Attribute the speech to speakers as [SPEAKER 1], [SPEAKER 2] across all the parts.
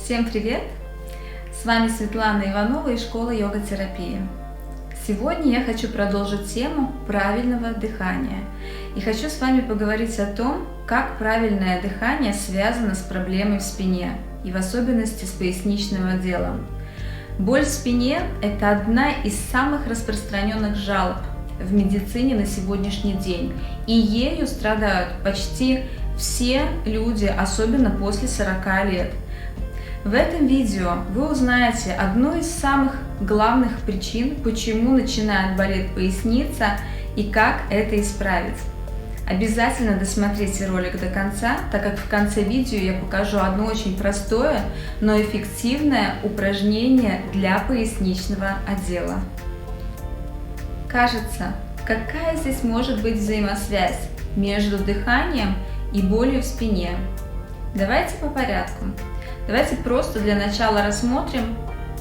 [SPEAKER 1] Всем привет! С вами Светлана Иванова из школы йога-терапии. Сегодня я хочу продолжить тему правильного дыхания и хочу с вами поговорить о том, как правильное дыхание связано с проблемой в спине и в особенности с поясничным отделом. Боль в спине – это одна из самых распространенных жалоб в медицине на сегодняшний день, и ею страдают почти все люди, особенно после 40 лет. В этом видео вы узнаете одну из самых главных причин, почему начинает болеть поясница и как это исправить. Обязательно досмотрите ролик до конца, так как в конце видео я покажу одно очень простое, но эффективное упражнение для поясничного отдела. Кажется, какая здесь может быть взаимосвязь между дыханием и болью в спине? Давайте по порядку. Давайте просто для начала рассмотрим,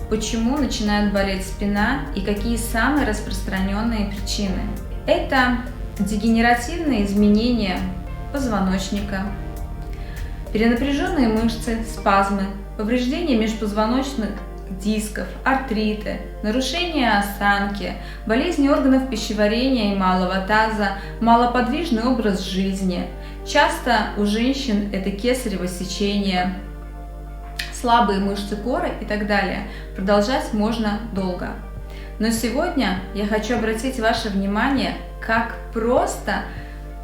[SPEAKER 1] почему начинает болеть спина и какие самые распространенные причины. Это дегенеративные изменения позвоночника, перенапряженные мышцы, спазмы, повреждения межпозвоночных дисков, артриты, нарушение осанки, болезни органов пищеварения и малого таза, малоподвижный образ жизни. Часто у женщин это кесарево сечение, слабые мышцы коры и так далее. Продолжать можно долго. Но сегодня я хочу обратить ваше внимание, как просто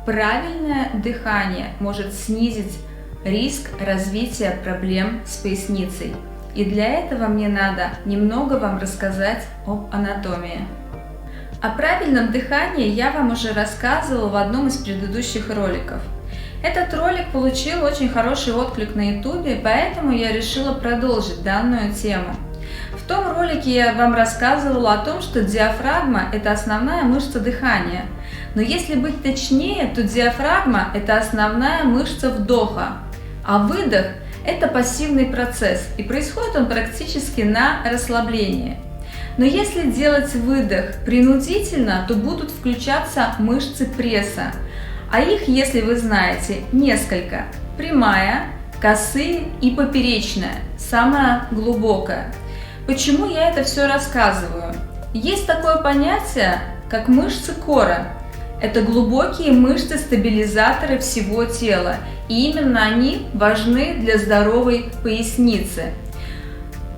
[SPEAKER 1] правильное дыхание может снизить риск развития проблем с поясницей. И для этого мне надо немного вам рассказать об анатомии. О правильном дыхании я вам уже рассказывала в одном из предыдущих роликов. Этот ролик получил очень хороший отклик на YouTube, поэтому я решила продолжить данную тему. В том ролике я вам рассказывала о том, что диафрагма – это основная мышца дыхания. Но если быть точнее, то диафрагма – это основная мышца вдоха, а выдох – это пассивный процесс, и происходит он практически на расслаблении. Но если делать выдох принудительно, то будут включаться мышцы пресса. А их, если вы знаете, несколько: прямая, косые и поперечная, самая глубокая. Почему я это все рассказываю? Есть такое понятие, как мышцы кора. Это глубокие мышцы-стабилизаторы всего тела, и именно они важны для здоровой поясницы.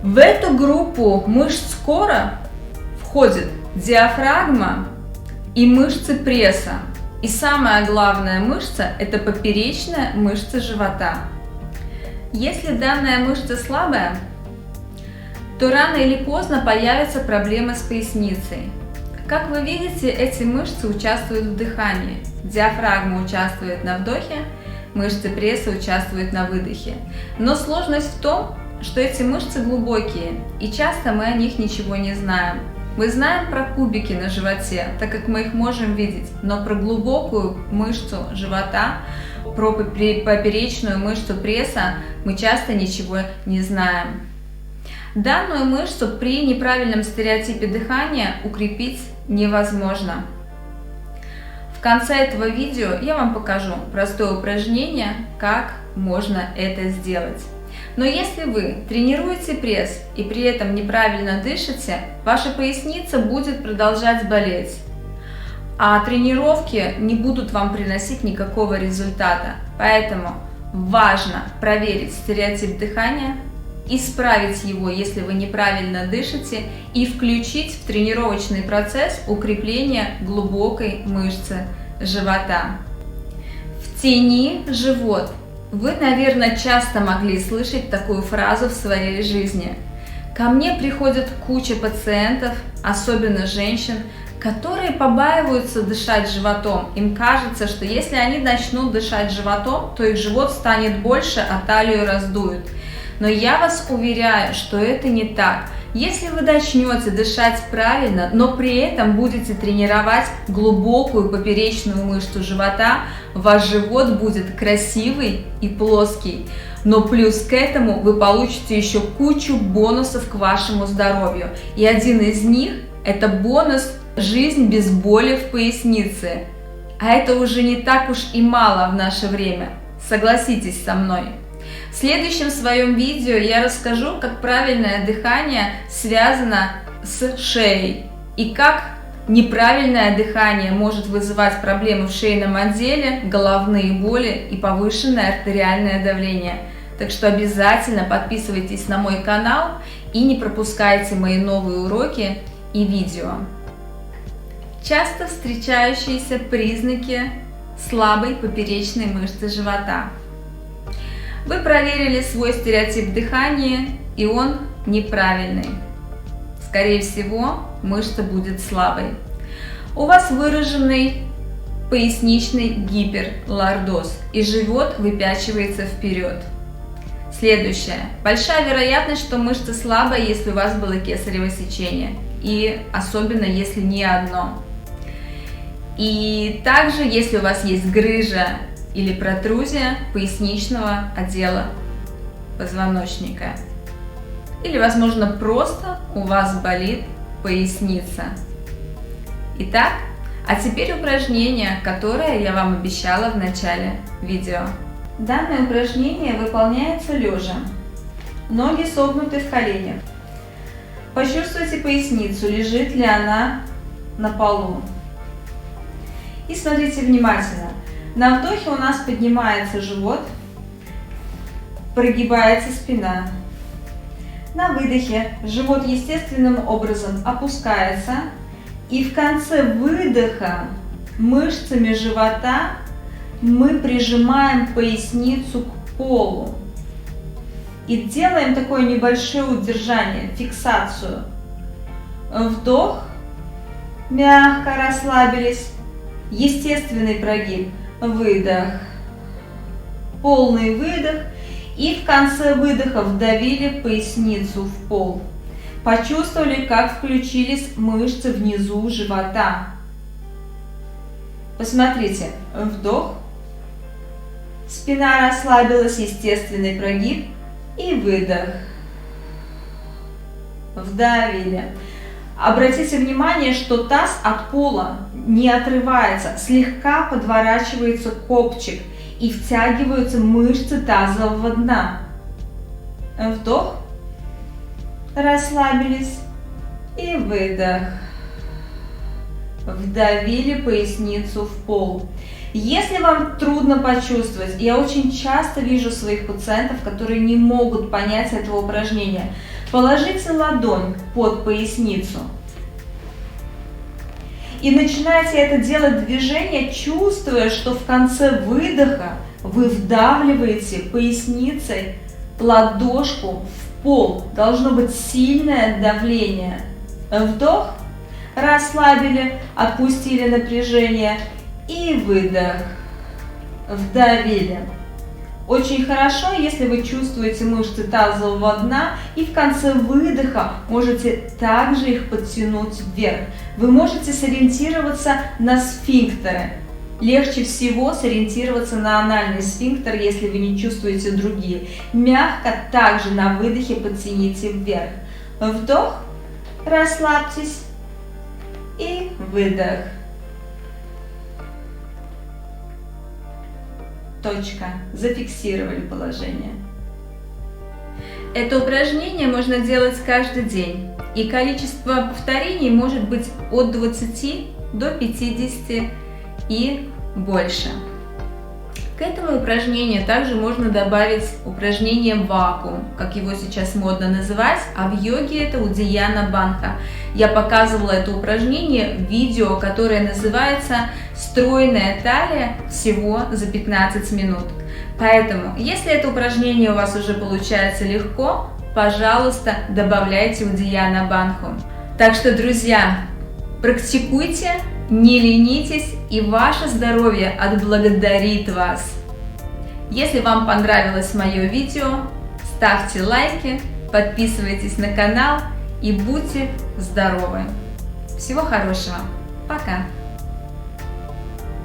[SPEAKER 1] В эту группу мышц кора входит диафрагма и мышцы пресса. И самая главная мышца – это поперечная мышца живота. Если данная мышца слабая, то рано или поздно появятся проблемы с поясницей. Как вы видите, эти мышцы участвуют в дыхании. Диафрагма участвует на вдохе, мышцы пресса участвуют на выдохе. Но сложность в том, что эти мышцы глубокие, и часто мы о них ничего не знаем. Мы знаем про кубики на животе, так как мы их можем видеть, но про глубокую мышцу живота, про поперечную мышцу пресса мы часто ничего не знаем. Данную мышцу при неправильном стереотипе дыхания укрепить невозможно. В конце этого видео я вам покажу простое упражнение, как можно это сделать. Но если вы тренируете пресс и при этом неправильно дышите, ваша поясница будет продолжать болеть, а тренировки не будут вам приносить никакого результата. Поэтому важно проверить стереотип дыхания, исправить его, если вы неправильно дышите, и включить в тренировочный процесс укрепление глубокой мышцы живота. Втяни живот. Вы, наверное, часто могли слышать такую фразу в своей жизни. Ко мне приходит куча пациентов, особенно женщин, которые побаиваются дышать животом. Им кажется, что если они начнут дышать животом, то их живот станет больше, а талию раздуют. Но я вас уверяю, что это не так. Если вы начнете дышать правильно, но при этом будете тренировать глубокую поперечную мышцу живота, ваш живот будет красивый и плоский. Но плюс к этому вы получите еще кучу бонусов к вашему здоровью. И один из них – это бонус «Жизнь без боли в пояснице». А это уже не так уж и мало в наше время. Согласитесь со мной. В следующем своем видео я расскажу, как правильное дыхание связано с шеей и как неправильное дыхание может вызывать проблемы в шейном отделе, головные боли и повышенное артериальное давление. Так что обязательно подписывайтесь на мой канал и не пропускайте мои новые уроки и видео. Часто встречающиеся признаки слабой поперечной мышцы живота. Вы проверили свой стереотип дыхания, и он неправильный. Скорее всего, мышца будет слабой. У вас выраженный поясничный гиперлордоз, и живот выпячивается вперед. Следующее. Большая вероятность, что мышца слабая, если у вас было кесарево сечение, и особенно если не одно. И также, если у вас есть грыжа или протрузия поясничного отдела позвоночника. Или, возможно, просто у вас болит поясница. Итак, а теперь упражнение, которое я вам обещала в начале видео. Данное упражнение выполняется лежа. Ноги согнуты в коленях. Почувствуйте поясницу, лежит ли она на полу. И смотрите внимательно. На вдохе у нас поднимается живот, прогибается спина. На выдохе живот естественным образом опускается, и в конце выдоха мышцами живота мы прижимаем поясницу к полу и делаем такое небольшое удержание, фиксацию. Вдох, мягко расслабились, естественный прогиб, выдох, полный выдох, и в конце выдоха вдавили поясницу в пол. Почувствовали, как включились мышцы внизу живота. Посмотрите, вдох, спина расслабилась, естественный прогиб, и выдох, вдавили. Обратите внимание, что таз от пола не отрывается, слегка подворачивается копчик и втягиваются мышцы тазового дна. Вдох, расслабились, и выдох, вдавили поясницу в пол. Если вам трудно почувствовать, я очень часто вижу своих пациентов, которые не могут понять этого упражнения, положите ладонь под поясницу и начинайте это делать движение, чувствуя, что в конце выдоха вы вдавливаете поясницей ладошку в пол. Должно быть сильное давление. Вдох, расслабили, отпустили напряжение, и выдох, вдавили. Очень хорошо, если вы чувствуете мышцы тазового дна, и в конце выдоха можете также их подтянуть вверх. Вы можете сориентироваться на сфинктеры. Легче всего сориентироваться на анальный сфинктер, если вы не чувствуете другие. Мягко также на выдохе подтяните вверх. Вдох, расслабьтесь, и выдох. Точка. Зафиксировали положение. Это упражнение можно делать каждый день, и количество повторений может быть от 20 до 50 и больше. К этому упражнению также можно добавить упражнение вакуум, как его сейчас модно называть, а в йоге это Удияна Бандха. Я показывала это упражнение в видео, которое называется «Стройная талия всего за 15 минут». Поэтому, если это упражнение у вас уже получается легко, пожалуйста, добавляйте Удияна Бандху. Так что, друзья, практикуйте, не ленитесь, и ваше здоровье отблагодарит вас. Если вам понравилось мое видео, ставьте лайки, подписывайтесь на канал и будьте здоровы. Всего хорошего. Пока.